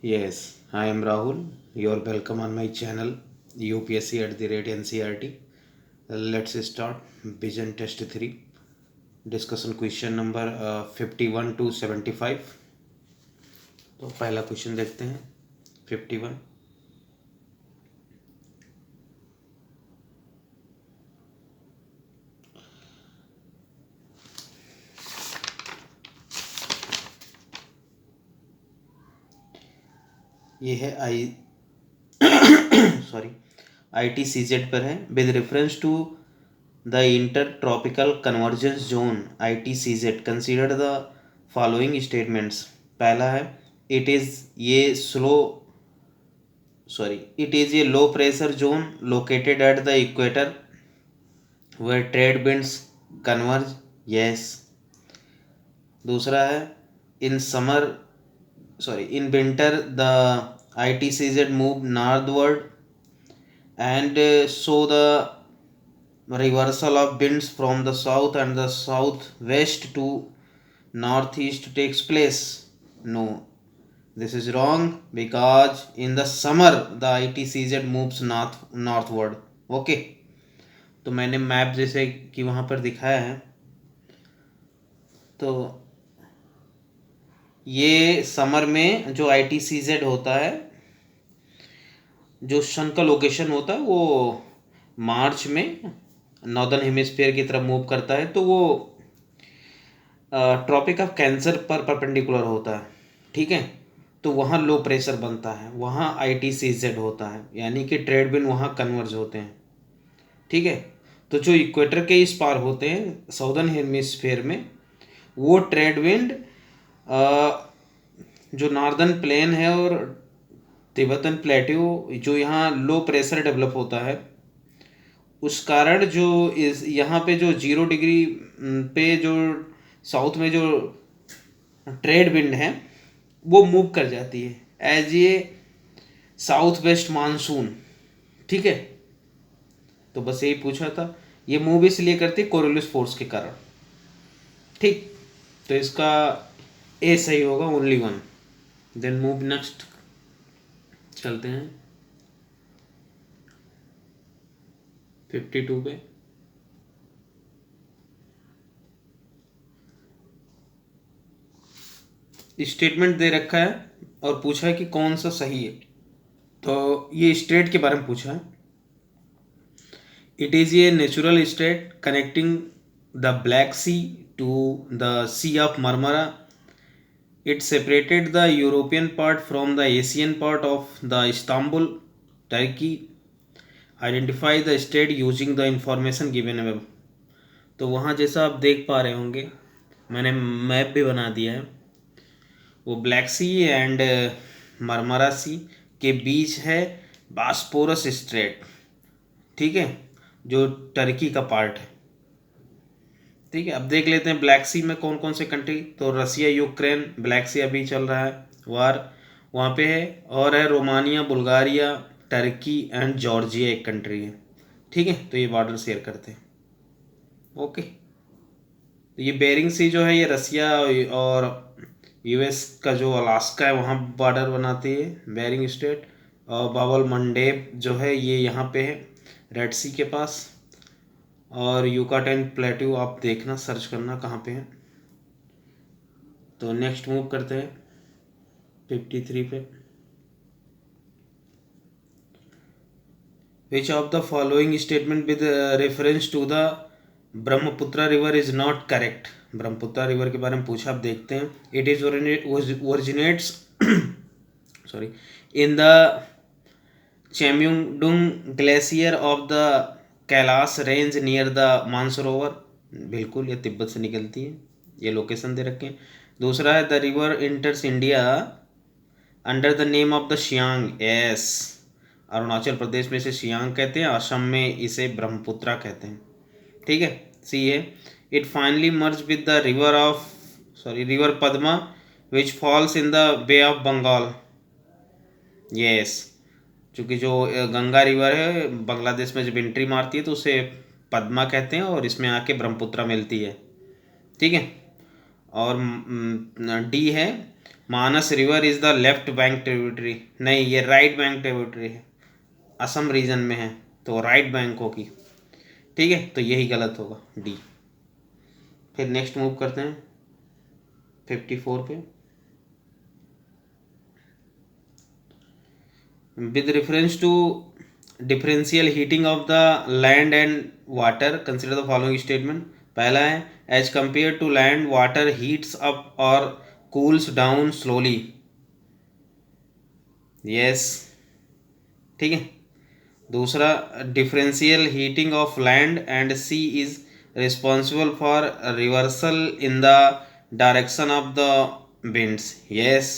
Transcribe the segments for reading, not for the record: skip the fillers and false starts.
Yes, I am Rahul. You're welcome on my channel UPSC at the rate NCRT. Let's start Vision Test 3. Discussion question number 51 to 75. तो पहला question देखते हैं 51. ये है sorry ITCZ पर है. With reference to the inter tropical convergence zone ITCZ consider the following statements. पहला है it is a low pressure zone located at the equator where trade winds converge. Yes. दूसरा है in in winter the ITCZ move northward and so the reversal of winds from the south and the southwest to northeast takes place. No, this is wrong because in the summer the ITCZ moves northward. Okay, तो मैंने map जैसे कि वहाँ पर दिखाया है. तो ये समर में जो ITCZ होता है, जो सन का लोकेशन होता है वो मार्च में नॉर्दर्न हेमिस्फीयर की तरफ मूव करता है. तो वो ट्रॉपिक ऑफ कैंसर पर परपेंडिकुलर होता है. ठीक है. तो वहाँ लो प्रेशर बनता है, वहाँ ITCZ होता है, यानी कि ट्रेड विंड वहाँ कन्वर्ज होते हैं. ठीक है. तो जो इक्वेटर के इस पार होते हैं साउदर्न हेमिस्फीयर में, वो ट्रेड विंड जो नॉर्दर्न प्लेन है और तिब्बतन प्लेट्यू जो यहाँ लो प्रेशर डेवलप होता है, उस कारण जो इस यहाँ पे जो 0 डिग्री पे जो साउथ में जो ट्रेड विंड है वो मूव कर जाती है एज ये साउथ वेस्ट मानसून. ठीक है. तो बस यही पूछा था. ये मूव इसलिए करती है कोरियोलिस फोर्स के कारण. ठीक. तो इसका ए सही होगा, only one. Then move next चलते हैं 52 पे. स्टेटमेंट दे रखा है और पूछा है कि कौन सा सही है. तो ये स्टेट के बारे में पूछा है. It is a natural state connecting the Black Sea to the Sea of Marmara. It separated the European part from the Asian part of the Istanbul, Turkey. Identify the state using the information given above. तो वहाँ जैसा आप देख पा रहे होंगे, मैंने map भी बना दिया है. वो ब्लैक सी एंड मरमरा सी के बीच है बास्पोरस स्ट्रेट. ठीक है. जो टर्की का पार्ट है. ठीक है. अब देख लेते हैं ब्लैक सी में कौन कौन से कंट्री. तो रसिया यूक्रेन ब्लैक सी अभी चल रहा है वार वहाँ पे है. और है Romania, Bulgaria, Turkey and Georgia एक कंट्री है. ठीक है. तो ये बॉर्डर शेयर करते हैं. ओके. तो ये बेरिंग सी जो है ये रसिया और US का जो अलास्का है वहाँ बॉर्डर बनाती है बेरिंग स्टेट. और बाबल मंडेब जो है ये यहाँ पे है रेड सी के पास. और यूकाटाइन प्लेट्यू आप देखना, सर्च करना कहाँ पे है. तो नेक्स्ट मूव करते हैं 53 पे. Which of the following statement with reference to the Brahmaputra river is not correct. Brahmaputra river के बारे में पूछा. आप देखते हैं. It is originates sorry in the Chemayungdung glacier of the Kailash range near the Mansarovar. बिल्कुल, ये तिब्बत से निकलती है. ये लोकेशन दे रखे हैं. दूसरा है the river enters India under the name of the Siang. Yes. Arunachal Pradesh में इसे शियांग कहते हैं, असम में इसे ब्रह्मपुत्रा कहते हैं. ठीक है. सी है it finally merge with the river Padma which falls in the bay of Bengal. Yes. क्योंकि जो गंगा रिवर है बांग्लादेश में जब एंट्री मारती है तो उसे पद्मा कहते हैं और इसमें आके ब्रह्मपुत्रा मिलती है. ठीक है. और डी है Manas river is the left bank tributary, नहीं ये राइट बैंक ट्रिब्यूटरी है, असम रीजन में है तो राइट बैंक होगी। ठीक है, तो यही गलत होगा डी। फिर नेक्स्ट मूव करते हैं 54 पे। With reference to differential heating of the land and water consider the following statement. पहला है as compare to land water heats up और कूल्स डाउन स्लोली। यस, ठीक है। दूसरा differential heating of land and sea is responsible for reversal in the direction of the winds. Yes,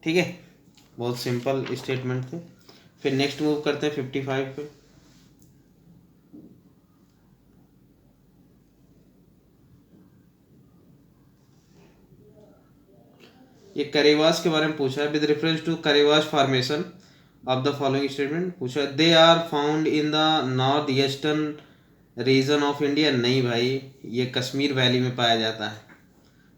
ठीक है, बहुत simple statement थे। फिर नेक्स्ट मूव करते हैं 55 पे। ये करेवास के बारे में पूछा है। With reference to karewas formation of the following statement पूछा है। They are found in the north eastern region of India. नहीं भाई, ये कश्मीर वैली में पाया जाता है,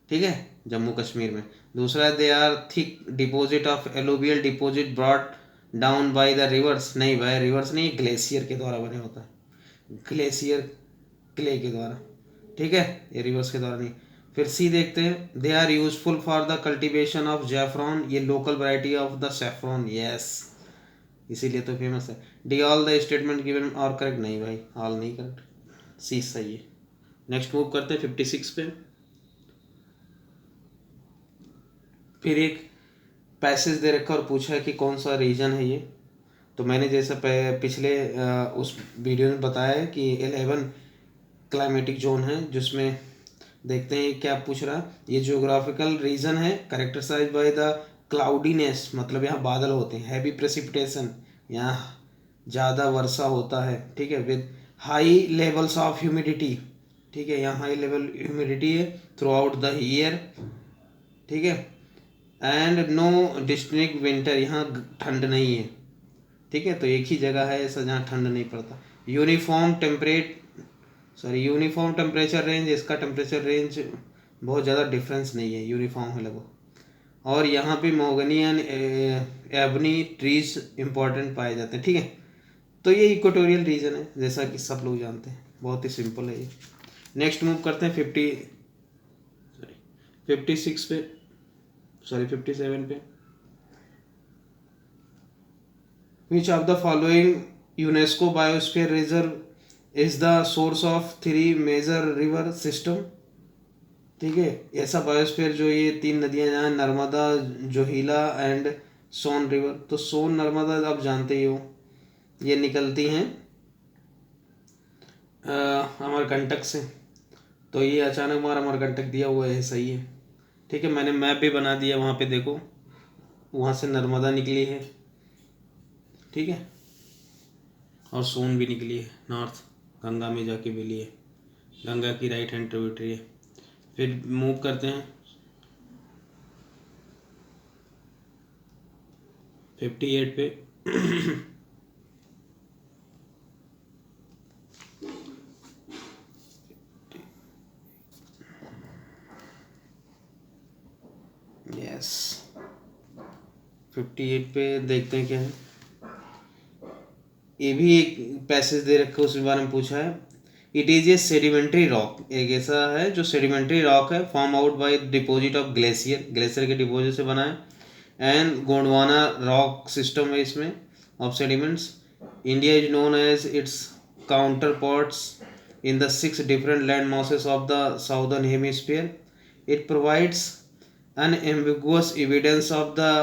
ठीक है, जम्मू कश्मीर में। दूसरा है they are thick deposit of alluvial deposit brought down by the rivers. नहीं भाई, रिवर्स नहीं, ग्लेशियर के द्वारा बने होता है, ग्लेशियर क्ले के द्वारा, ठीक है, ये रिवर्स के द्वारा नहीं। फिर सी देखते हैं। They are useful for the cultivation of जैफरॉन, ये local variety of the saffron. Yes, इसीलिए तो फेमस है। D all the statement given are correct. नहीं भाई, ऑल नहीं करेक्ट, सी सही है। नेक्स्ट मूव करते हैं 56 पे। फिर एक पैसेज दे रखा और पूछा है कि कौन सा रीजन है ये। तो मैंने जैसा पिछले उस वीडियो में बताया है कि 11 क्लाइमेटिक जोन है, जिसमें देखते हैं क्या पूछ रहा है। ये जियोग्राफिकल रीजन है कैरेक्टराइज्ड बाय द क्लाउडीनेस, मतलब यहाँ बादल होते हैं, हैवी प्रेसिपिटेशन, यहाँ ज़्यादा वर्षा होता है, ठीक है, with high levels of humidity, ठीक है, यहाँ हाई लेवल ह्यूमिडिटी है थ्रू आउट द ईयर, ठीक है, एंड नो डिस्टिंक्ट विंटर, यहाँ ठंड नहीं है, ठीक है, तो एक ही जगह है ऐसा जहाँ ठंड नहीं पड़ता। यूनिफॉर्म टेम्परेचर रेंज, इसका टेम्परेचर रेंज बहुत ज़्यादा डिफरेंस नहीं है, यूनिफॉर्म है लगभग। और यहाँ पे Mogni and ebony trees important पाए जाते हैं, ठीक है। तो ये इक्वेटोरियल रीजन है, जैसा कि सब लोग जानते हैं, बहुत ही सिंपल है ये। नेक्स्ट मूव करते हैं 56 पे, 57 पे। Which of the following UNESCO biosphere reserve is the source of 3 major river system, ठीक है। ऐसा बायोस्फीयर जो ये 3 नदियां जहाँ नर्मदा, जोहिला एंड सोन रिवर। तो सोन नर्मदा आप जानते ही हो, ये निकलती हैं अमरकंटक से, तो ये अचानक मार अमरकंटक दिया हुआ है, सही है, ठीक है। मैंने मैप भी बना दिया, वहाँ पे देखो, वहाँ से नर्मदा निकली है, ठीक है, और सोन भी निकली है नॉर्थ, गंगा में जाके मिली है, गंगा की राइट हैंड ट्रिब्यूटरी है। फिर मूव करते हैं 58 पे। यस, 58 पे देखते हैं क्या है। ये भी एक पैसेज दे रखा है, उसके बारे में पूछा है। It is a sedimentary rock, एक ऐसा है जो सेडिमेंट्री रॉक है, form out by deposit of glacier, glacier के डिपॉजिट से बना है। एंड गोंडवाना रॉक सिस्टम है इसमें of sediments. India is known as its counterparts in the 6 different land masses of the southern hemisphere. It provides unambiguous evidence of the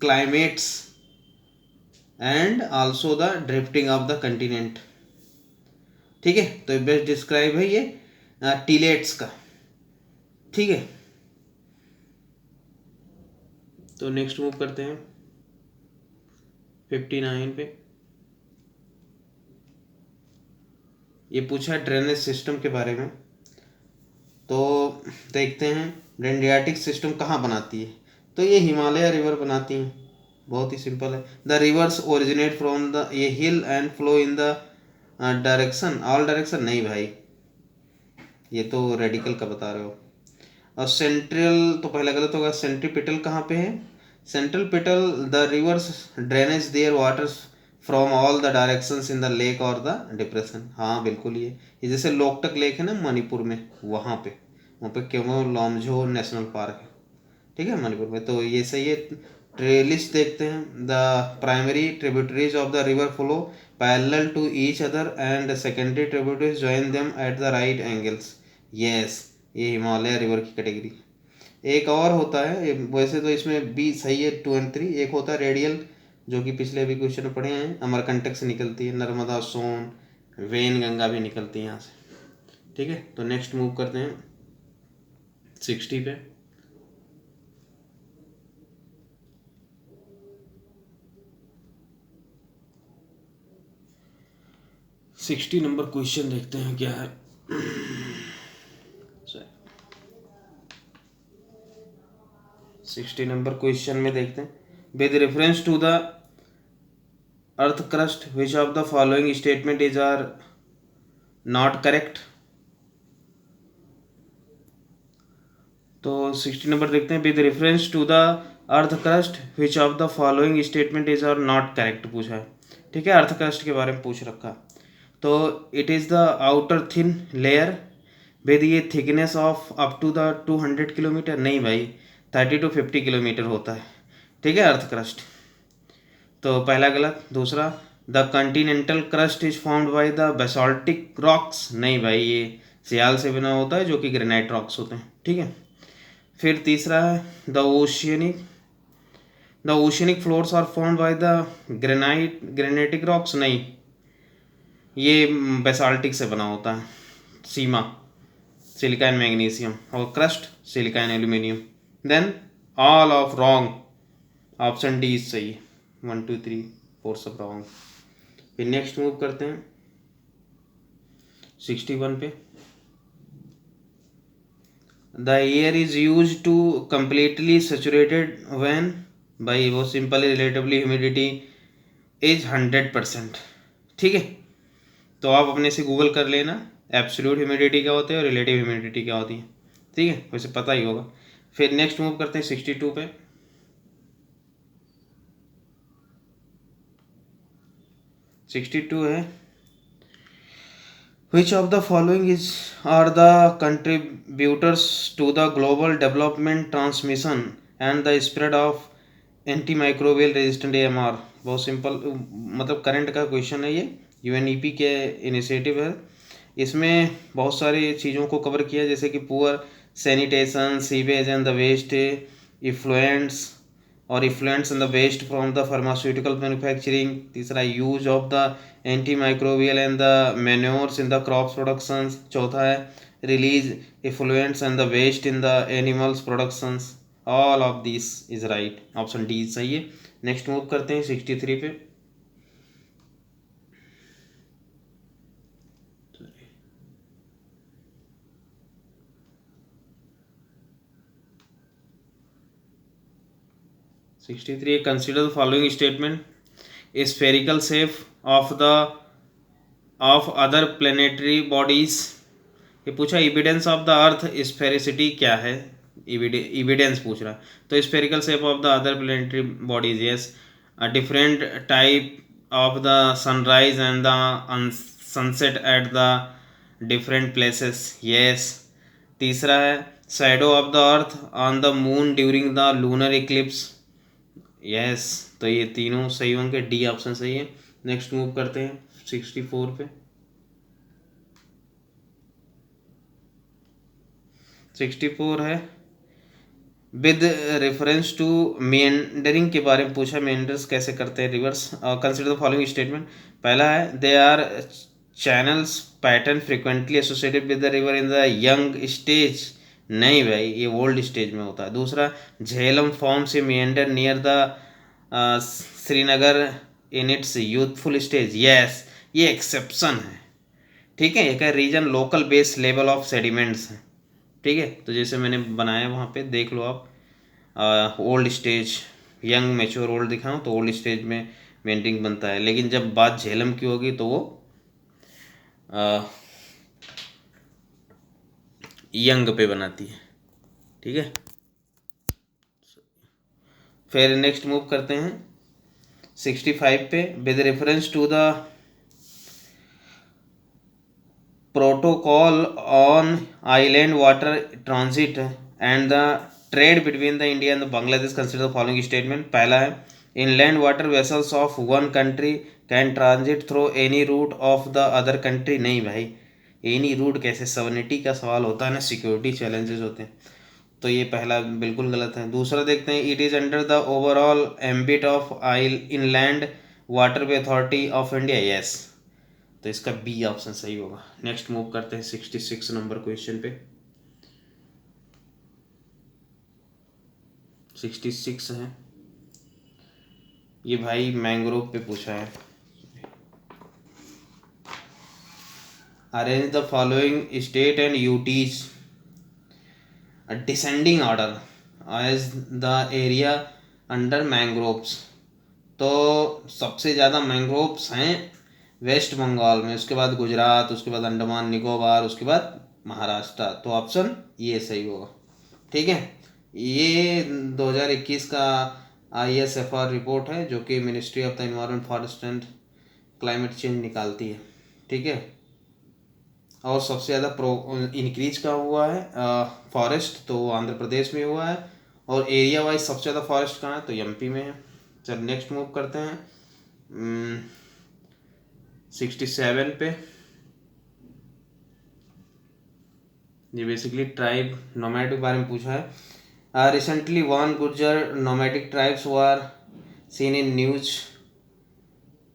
climates and also the drifting of the continent, ठीक है। तो best describe है ये टीलेट्स का, ठीक है। तो next move करते हैं 59 पे। ये पूछा है ड्रेनेज सिस्टम के बारे में, तो देखते हैं डेंड्रियाटिक सिस्टम कहाँ बनाती है। तो ये हिमालय रिवर बनाती हैं, बहुत ही सिंपल है। The rivers originate from the ये hill and flow in the direction all direction. नहीं भाई, ये तो रेडिकल का बता रहे हो। और सेंट्रल तो पहला गलत होगा। सेंट्रीपिटल कहाँ पे है? Centripetal the rivers drainage their waters from all the directions in the lake और द डिप्रेशन। हाँ बिल्कुल, ये जैसे लोकटक लेक है ना मणिपुर में, वहाँ पे केमो लॉन्झो नेशनल पार्क है, ठीक है, मणिपुर में। तो ये सही है। लिस्ट देखते हैं। The primary tributaries of the river flow parallel to each other and secondary tributaries join them at the right angles. Yes, ये हिमालय रिवर की कैटेगरी। एक और होता है वैसे तो इसमें बी सही है, 2 और 3। एक होता है रेडियल, जो कि पिछले भी क्वेश्चन में पढ़े हैं, अमरकंटक से निकलती है, नर्मदा, सोन, वेन गंगा भी निकलती है यहाँ से, ठीक है। तो नेक्स्ट मूव करते हैं 60 पे। 60 नंबर क्वेश्चन देखते हैं क्या है। 60 नंबर क्वेश्चन में देखते हैं, with reference to the earth crust which of the following statement is are not correct. तो 60 नंबर देखते हैं, with reference to the earth crust which of the following statement is are not correct पूछा है, ठीक है। Earth crust के बारे में पूछ रखा। तो it is the outer thin layer with ये thickness of up to the 200 kilometre. नहीं भाई, 30 to 50 किलोमीटर होता है, ठीक है, अर्थ क्रस्ट। तो पहला गलत। दूसरा, the Continental crust is formed by the basaltic rocks. नहीं भाई, ये सियाल से बना होता है, जो कि ग्रेनाइट रॉक्स होते हैं, ठीक है। फिर तीसरा है the oceanic floors are formed by the granitic rocks. नहीं, ये बेसाल्टिक से बना होता है। सीमा सिलिका एंड मैग्नीशियम, और crust silica and aluminium. Then all of wrong, option D is सही है। 1 2 3 4 सब रॉन्ग। फिर नेक्स्ट मूव करते हैं 61 पे। The air is use to completely saturated when. भाई वो सिंपल रिलेटिवली ह्यूमिडिटी इज 100%, ठीक है। तो आप अपने से गूगल कर लेना एब्सोल्यूट ह्यूमिडिटी क्या होती है और रिलेटिव ह्यूमिडिटी क्या होती है, ठीक है, वैसे पता ही होगा। फिर नेक्स्ट मूव करते हैं 62 पे। 62 है, Which of the following is are the contributors to the global development, transmission and the spread of antimicrobial resistant AMR। बहुत सिंपल, मतलब करंट का क्वेश्चन है ये, यूएनईपी के इनिशिएटिव है। इसमें बहुत सारी चीज़ों को कवर किया, जैसे कि poor sanitation, sewage and the waste, effluents और effluents in the waste from the pharmaceutical manufacturing. तीसरा, use of the antimicrobial and the manures in the crops productions. चौथा है, release effluents and the waste in the animals productions. All of this is right, option D सही है। Next move करते हैं 63 पे। Consider the following statement, spherical shape of other planetary bodies. ये पूछा evidence of the earth sphericity क्या है, evidence पूछ रहा। तो spherical shape of the other planetary bodies, yes. A different type of the sunrise and the sunset at the different places, yes. तीसरा है, shadow of the earth on the moon during the lunar Eclipse, yes. तो ये तीनों सही होंगे, D option सही है। Next move करते हैं 64 पे। 64 है, विद रेफरेंस टू मेंडरिंग के बारे में पूछा। मेंडर्स कैसे करते हैं, rivers. Consider the following statement. पहला है, they are channels pattern frequently associated with the river in the young stage. नहीं भाई, ये ओल्ड स्टेज में होता है। दूसरा, झेलम फॉर्म से meander near the Srinagar in its youthful stage, yes. ये एक्सेप्शन है, ठीक है। एक region local base level of sediments है, ठीक है। तो जैसे मैंने बनाया वहाँ पे देख लो आप, old stage, young mature old दिखाऊँ तो ओल्ड स्टेज में मेंटरिंग बनता है, लेकिन जब बात झेलम की होगी तो वो यंग पे बनाती है, ठीक है। फिर नेक्स्ट मूव करते हैं 65 पे। With reference to the protocol on island water transit and the trade between the India and Bangladesh consider the following statement. पहला है, inland water vessels of one country can transit through any route of the other country. नहीं भाई, any root कैसे, sovereignty का सवाल होता है ना, सिक्योरिटी चैलेंजेस होते हैं, तो ये पहला बिल्कुल गलत है। दूसरा देखते हैं, it is under the overall ambit of isle inland waterway authority of India. Yes, तो इसका बी ऑप्शन सही होगा। नेक्स्ट मूव करते हैं 66 नंबर क्वेश्चन पे। 66 है ये भाई, मैंग्रोव पे पूछा है। Arrange the following state and UTs descending order as the area under mangroves. तो सबसे ज़्यादा मैंग्रोव्स हैं वेस्ट बंगाल में, उसके बाद गुजरात, उसके बाद अंडमान निकोबार, उसके बाद महाराष्ट्र। तो ऑप्शन ये सही होगा, ठीक है। ये 2021 का ISFR रिपोर्ट है जो कि ministry of the environment forest and climate change निकालती है, ठीक है। और सबसे ज़्यादा इंक्रीज का हुआ है फॉरेस्ट, तो आंध्र प्रदेश में हुआ है। और एरिया वाइज सबसे ज़्यादा फॉरेस्ट कहाँ है, तो MP में है। चल नेक्स्ट मूव करते हैं 67 पे। ये बेसिकली ट्राइब नोमैडिक बारे में पूछा है। Recently one Gurjar nomadic tribes were seen in news.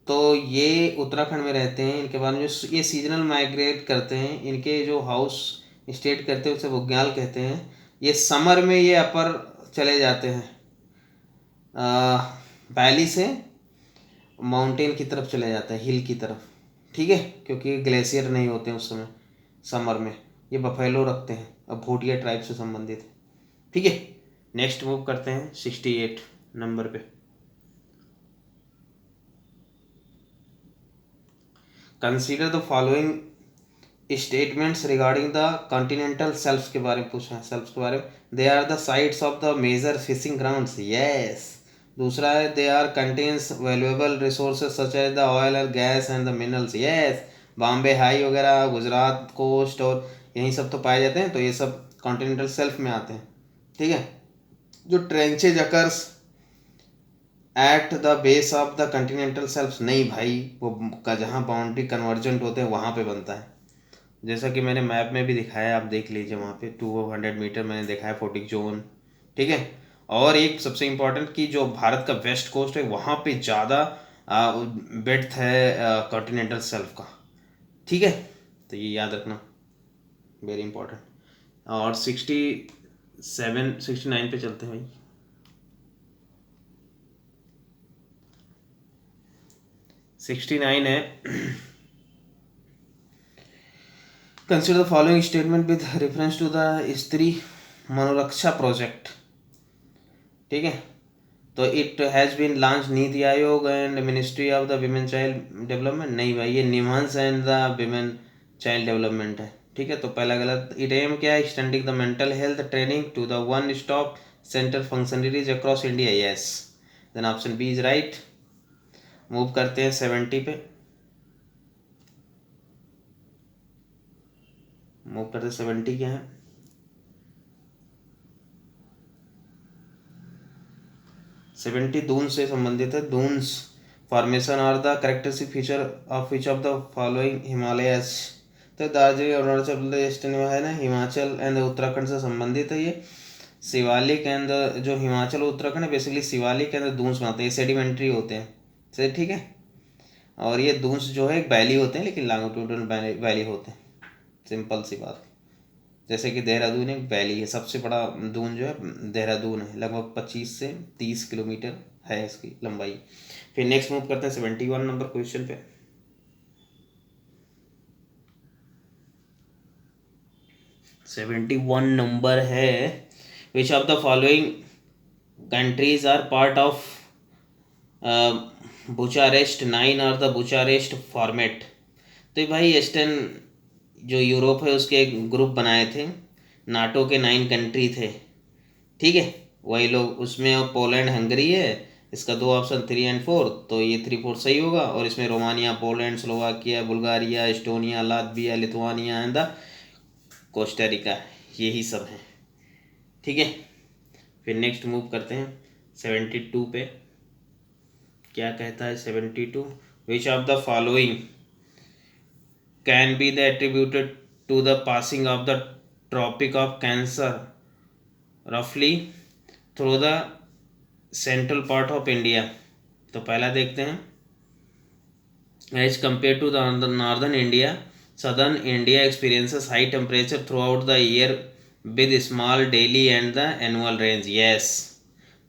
तो ये उत्तराखंड में रहते हैं, इनके बारे में जो ये सीजनल माइग्रेट करते हैं, इनके जो हाउस स्टेट करते हैं उसे बुग्याल कहते हैं। ये समर में ये अपर चले जाते हैं, वैली से माउंटेन की तरफ चले जाते हैं, हिल की तरफ, ठीक है, क्योंकि ग्लेशियर नहीं होते हैं उस समय समर में। ये बफेलो रखते हैं, अब भूटिया ट्राइब से संबंधित है, ठीक है। नेक्स्ट मूव करते हैं 68 नंबर पे। Consider the following statements regarding the continental shelfs के बारे में पूछा है, शेल्फ्स के बारे में। They are the sites of the major fishing grounds. Yes. दूसरा है, they are contains valuable resources such as the oil and gas and the minerals. Yes, Bombay High वगैरह, गुजरात कोस्ट और यही सब तो पाए जाते हैं, तो ये सब कॉन्टिनेंटल शेल्फ में आते हैं, ठीक है। जो tranches occurs at the base of the Continental shelf, नहीं भाई, वो का जहाँ बाउंड्री कन्वर्जेंट होते हैं वहाँ पे बनता है। जैसा कि मैंने मैप में भी दिखाया, आप देख लीजिए, वहाँ पे 200 मीटर मैंने दिखाया फोटिक जोन, ठीक है। और एक सबसे इम्पोर्टेंट कि जो भारत का वेस्ट कोस्ट है वहाँ पे ज़्यादा बेड्थ है कॉन्टिनेंटल शेल्फ का, ठीक है, तो ये याद रखना, वेरी इंपॉर्टेंट। और 69 पे चलते हैं भाई। 69 है, consider the following statement with reference to the Stree Manoraksha project, ठीक है। तो it has been launch NITI Aayog and ministry of the women child development. नहीं भाई, ये NIMHANS and the women child development है, ठीक है, तो पहला गलत। इट एम क्या है, extending the mental health training to the one stop centre functionaries across India. Yes, then option B is right. Move करते हैं 70 पे। मूव करते हैं 70 क्या है, 70 दून से संबंधित है। Duns formation are the characteristic feature of which of the following Himalayas. तो दार्जिलिंग अरुणाचल प्रदेश है ना, हिमाचल एंड उत्तराखंड से संबंधित है ये। शिवालिक एंड जो हिमाचल उत्तराखंड है, बेसिकली शिवालिक एंड दून्स में आते हैं, सेडिमेंट्री होते हैं, सही, ठीक है। और ये दून्स जो है एक वैली होते हैं, लेकिन लॉन्गिट्यूडनल वैली होते हैं, सिंपल सी बात। जैसे कि देहरादून एक वैली है, सबसे बड़ा दून जो है देहरादून है, लगभग 25 से 30 किलोमीटर है इसकी लंबाई। फिर नेक्स्ट मूव करते हैं 71 नंबर क्वेश्चन पे। 71 नंबर है, which of the following countries are part of Bucharest 9 और द बुचारेस्ट फॉर्मेट। तो भाई ईस्टर्न जो यूरोप है उसके एक ग्रुप बनाए थे, नाटो के 9 कंट्री थे, ठीक है, वही लोग उसमें। अब पोलैंड हंगरी है, इसका 2 ऑप्शन 3 एंड 4, तो ये 3 4 सही होगा। और इसमें Romania, Poland, Slovakia, Bulgaria, Estonia, Latvia, Lithuania and the Costa Rica, यही सब हैं, ठीक है। फिर नेक्स्ट मूव करते हैं 72 पे। क्या कहता है 72? Which of the following can be the attributed to the passing of the Tropic of Cancer रफली through the central part of India. तो पहला देखते हैं, as compare to the northern India, southern India experiences high temperature throughout the year with small daily and the annual range, yes.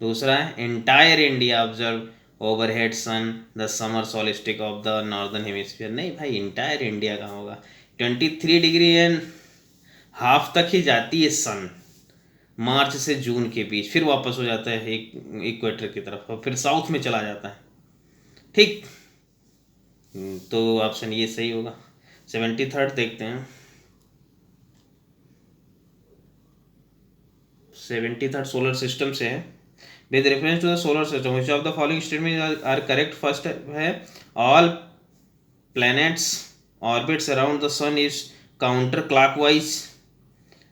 दूसरा है, entire India observe overhead sun the summer solstice of the northern hemisphere, नहीं भाई, entire India कहाँ होगा, 23 degree and half तक ही जाती है सन, मार्च से जून के बीच, फिर वापस हो जाता है इक्वेटर की तरफ और फिर साउथ में चला जाता है, ठीक। तो ऑप्शन ये सही होगा। 73 देखते हैं। 73 सोलर सिस्टम से है। With reference to the solar system which of the following statement are correct? First है, all planets orbits around the sun is counter clockwise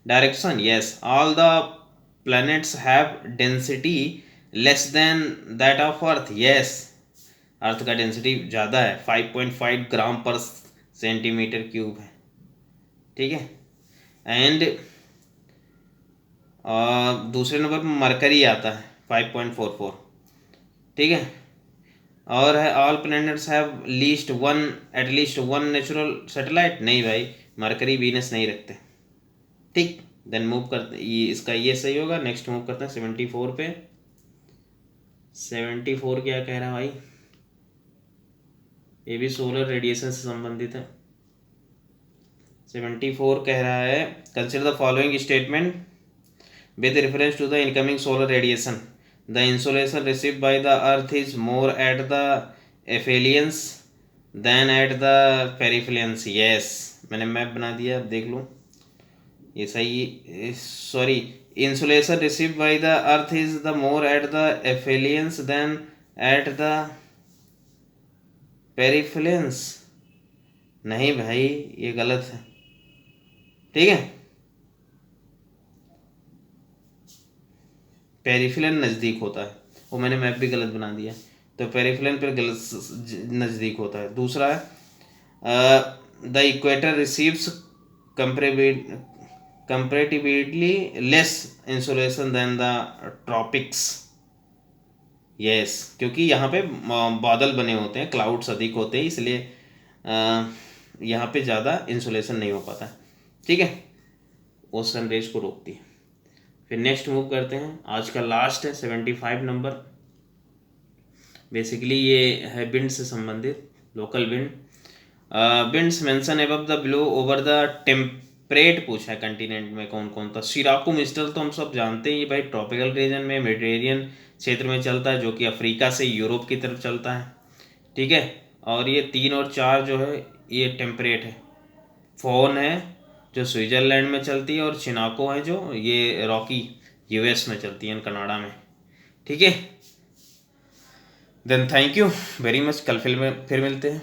direction, yes. All the planets have density less than that of earth, yes। Earth का density ज़्यादा है, 5.5 ग्राम पर centimetre cube है, ठीक है। And दूसरे number पर मरकरी आता है 5.44, ठीक है। और है, all planets have at least one natural satellite, नहीं भाई, मरकरी वीनस नहीं रखते, ठीक। देन मूव करते, ये इसका ये सही होगा। नेक्स्ट मूव करते हैं 74 पे। 74 क्या कह रहा है भाई, ये भी सोलर रेडिएशन से संबंधित है। 74 कह रहा है, consider the following statement with reference to the incoming solar radiation, the insolation received by the earth is more at the aphelions than at the perihelions, yes. मैंने मैप बना दिया, अब देख लो, ये सही, sorry, insulation received by the earth is the more at the aphelions than at the perihelions, नहीं भाई, ये गलत है, ठीक है। पेरिफेलियन नज़दीक होता है, वो मैंने मैप भी गलत बना दिया, तो पेरिफेलियन पर गलत नज़दीक होता है। दूसरा है, the equator receives comparatively less insolation than the tropics, yes, क्योंकि यहाँ पे बादल बने होते हैं, क्लाउड्स अधिक होते हैं, इसलिए यहाँ पे ज़्यादा इंसुलेशन नहीं हो पाता, ठीक है, वो सनरेज को रोकती है। फिर नेक्स्ट मूव करते हैं, आज का लास्ट है 75 नंबर। बेसिकली ये है विंड से संबंधित, local wind. Winds mention above the below over the temperate पूछा है, कंटिनेंट में कौन कौन था। सिराको मिस्टल तो हम सब जानते हैं, ये भाई ट्रॉपिकल रीजन में, मेडिटेरियन क्षेत्र में चलता है, जो कि अफ्रीका से यूरोप की तरफ चलता है, ठीक है। और ये 3 और 4 जो है ये टेम्परेट है। फोन है जो स्विट्ज़रलैंड में चलती है, और चिनाको है जो ये रॉकी यूएस में चलती है, कनाडा में, ठीक है। Then thank you very much, कल फिर मिलते हैं।